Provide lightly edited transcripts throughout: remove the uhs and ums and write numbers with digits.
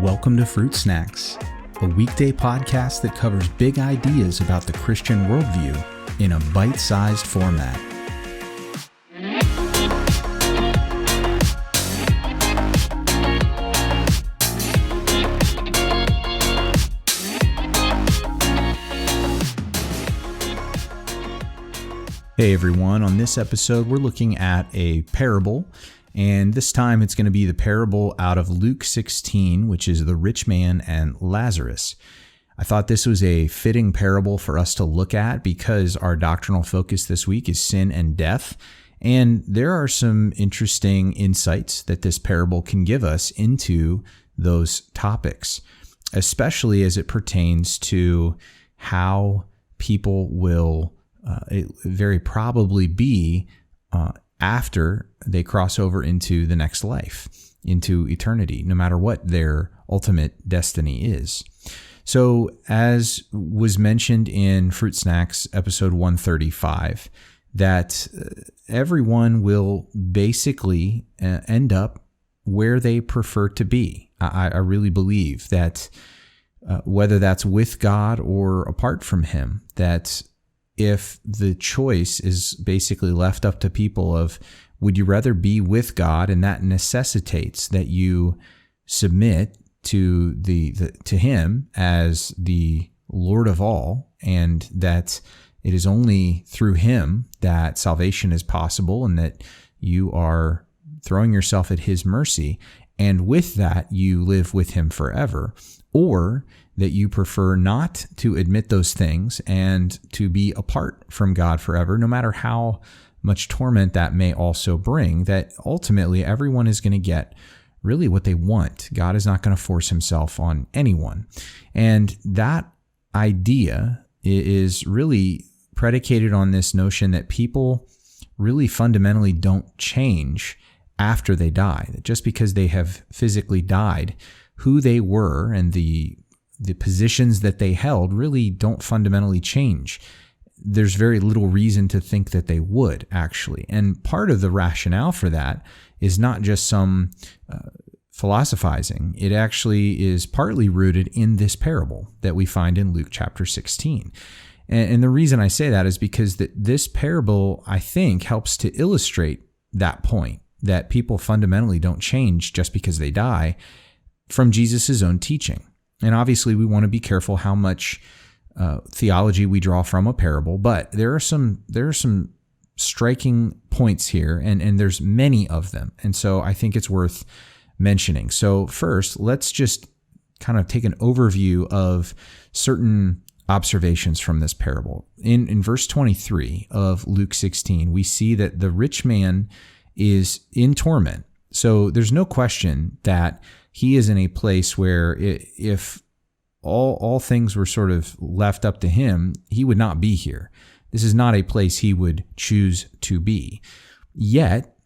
Welcome to Fruit Snacks, a weekday podcast that covers big ideas about the Christian worldview in a bite-sized format. Hey everyone, on this episode we're looking at a parable, and this time it's going to be the parable out of Luke 16, which is the rich man and Lazarus. I thought this was a fitting parable for us to look at because our doctrinal focus this week is sin and death, and there are some interesting insights that this parable can give us into those topics, especially as it pertains to how people will very probably be after they cross over into the next life, into eternity, no matter what their ultimate destiny is. So as was mentioned in Fruit Snacks episode 135, that everyone will basically end up where they prefer to be. I really believe that whether that's with God or apart from Him, that if the choice is basically left up to people of, would you rather be with God, and that necessitates that you submit to to Him as the Lord of all, and that it is only through Him that salvation is possible, and that you are throwing yourself at His mercy, and with that you live with Him forever, or that you prefer not to admit those things and to be apart from God forever, no matter how much torment that may also bring, that ultimately everyone is going to get really what they want. God is not going to force Himself on anyone. And that idea is really predicated on this notion that people really fundamentally don't change after they die. That just because they have physically died, who they were and the positions that they held really don't fundamentally change. There's very little reason to think that they would, actually. And part of the rationale for that is not just some philosophizing. It actually is partly rooted in this parable that we find in Luke chapter 16. And the reason I say that is because this parable, I think, helps to illustrate that point, that people fundamentally don't change just because they die, from Jesus' own teaching. And obviously, we want to be careful how much theology we draw from a parable, but there are some striking points here, and there's many of them. And so I think it's worth mentioning. So first, let's just kind of take an overview of certain observations from this parable. In verse 23 of Luke 16, we see that the rich man is in torment. So there's no question that he is in a place where if all things were sort of left up to him, he would not be here. This is not a place he would choose to be. Yet,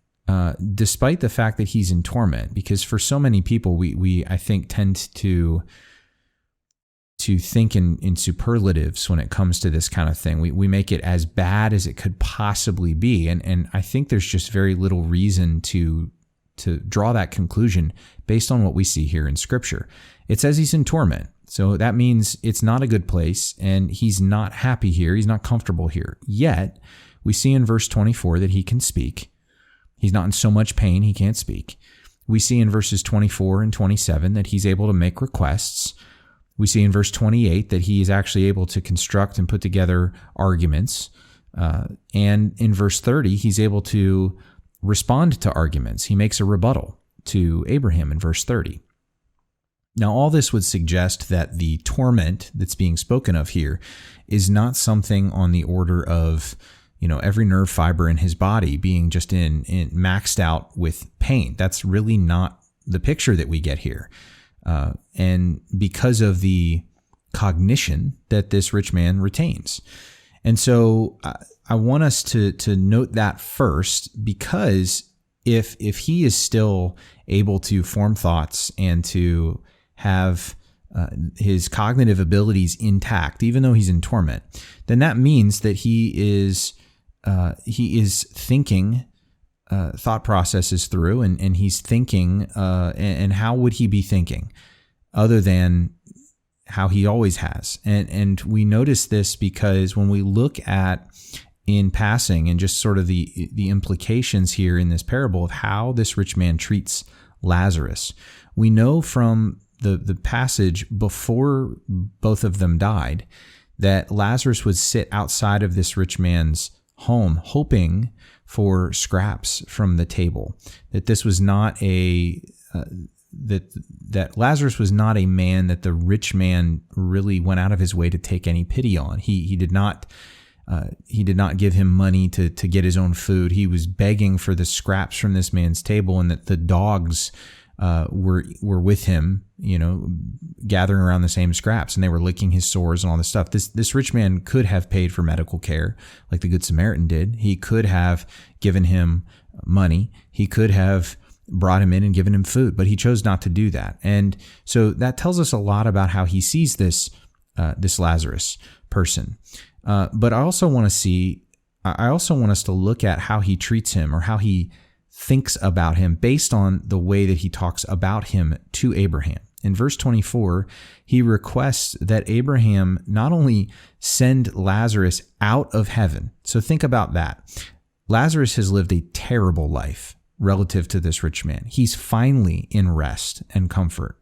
despite the fact that he's in torment, because for so many people, we I think tend to think in superlatives when it comes to this kind of thing. We make it as bad as it could possibly be, and I think there's just very little reason to draw that conclusion based on what we see here in Scripture. It says he's in torment. So that means it's not a good place, and he's not happy here. He's not comfortable here. Yet, we see in verse 24 that he can speak. He's not in so much pain, he can't speak. We see in verses 24 and 27 that he's able to make requests. We see in verse 28 that he is actually able to construct and put together arguments. And in verse 30, he's able to respond to arguments. He makes a rebuttal to Abraham in verse 30. Now, all this would suggest that the torment that's being spoken of here is not something on the order of, every nerve fiber in his body being just in maxed out with pain. That's really not the picture that we get here. And because of the cognition that this rich man retains. And so I want us to note that first, because if he is still able to form thoughts and to have his cognitive abilities intact, even though he's in torment, then that means that he is thinking thought processes through, and he's thinking, and how would he be thinking? other than how he always has. And we notice this because when we look at in passing and just sort of the implications here in this parable of how this rich man treats Lazarus, we know from the passage before both of them died that Lazarus would sit outside of this rich man's home hoping for scraps from the table. That this was not that Lazarus was not a man that the rich man really went out of his way to take any pity on. He did not give him money to get his own food. He was begging for the scraps from this man's table, and that the dogs were with him, gathering around the same scraps, and they were licking his sores and all this stuff. This rich man could have paid for medical care like the Good Samaritan did. He could have given him money. He could have brought him in and given him food, but he chose not to do that. And so that tells us a lot about how he sees this Lazarus person. But I also want us to look at how he treats him, or how he thinks about him, based on the way that he talks about him to Abraham. In verse 24, he requests that Abraham not only send Lazarus out of heaven. So think about that. Lazarus has lived a terrible life relative to this rich man. He's finally in rest and comfort.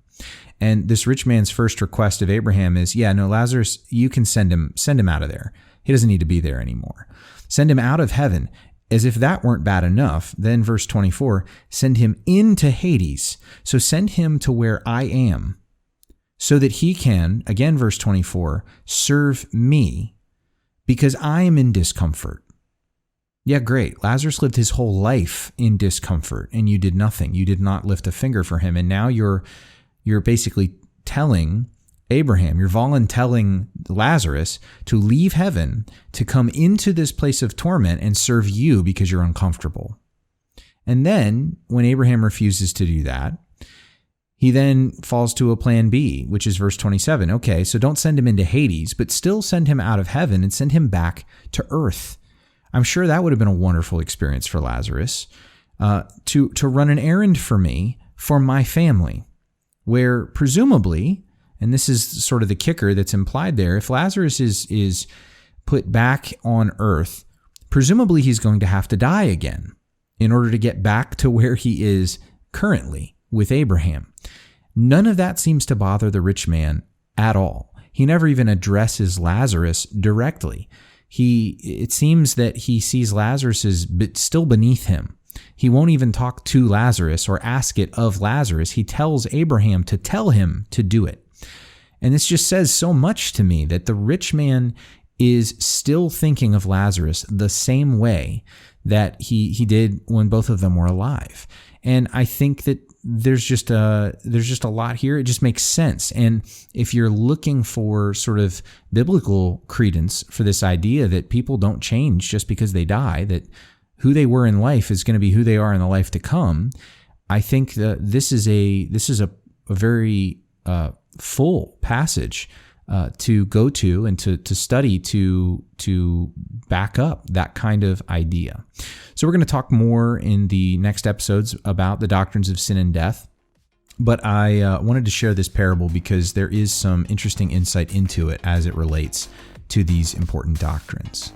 And this rich man's first request of Abraham is, Lazarus, you can send him out of there. He doesn't need to be there anymore. Send him out of heaven. As if that weren't bad enough, then verse 24, send him into Hades. So send him to where I am, so that he can, again, verse 24, serve me, because I am in discomfort. Yeah, great. Lazarus lived his whole life in discomfort, and you did nothing. You did not lift a finger for him. And now you're basically telling Abraham, you're volunteering Lazarus to leave heaven, to come into this place of torment and serve you because you're uncomfortable. And then when Abraham refuses to do that, he then falls to a plan B, which is verse 27. Okay, so don't send him into Hades, but still send him out of heaven and send him back to earth. I'm sure that would have been a wonderful experience for Lazarus, to run an errand for me, for my family, where presumably, and this is sort of the kicker that's implied there, if Lazarus is put back on earth, presumably he's going to have to die again in order to get back to where he is currently with Abraham. None of that seems to bother the rich man at all. He never even addresses Lazarus directly. It seems that he sees Lazarus as still beneath him. He won't even talk to Lazarus or ask it of Lazarus. He tells Abraham to tell him to do it. And this just says so much to me, that the rich man is still thinking of Lazarus the same way that he did when both of them were alive. And I think that there's just a lot here. It just makes sense. And if you're looking for sort of biblical credence for this idea that people don't change just because they die, that who they were in life is going to be who they are in the life to come, I think that this is a very full passage to go to and to study to back up that kind of idea. So we're going to talk more in the next episodes about the doctrines of sin and death, but I wanted to share this parable because there is some interesting insight into it as it relates to these important doctrines.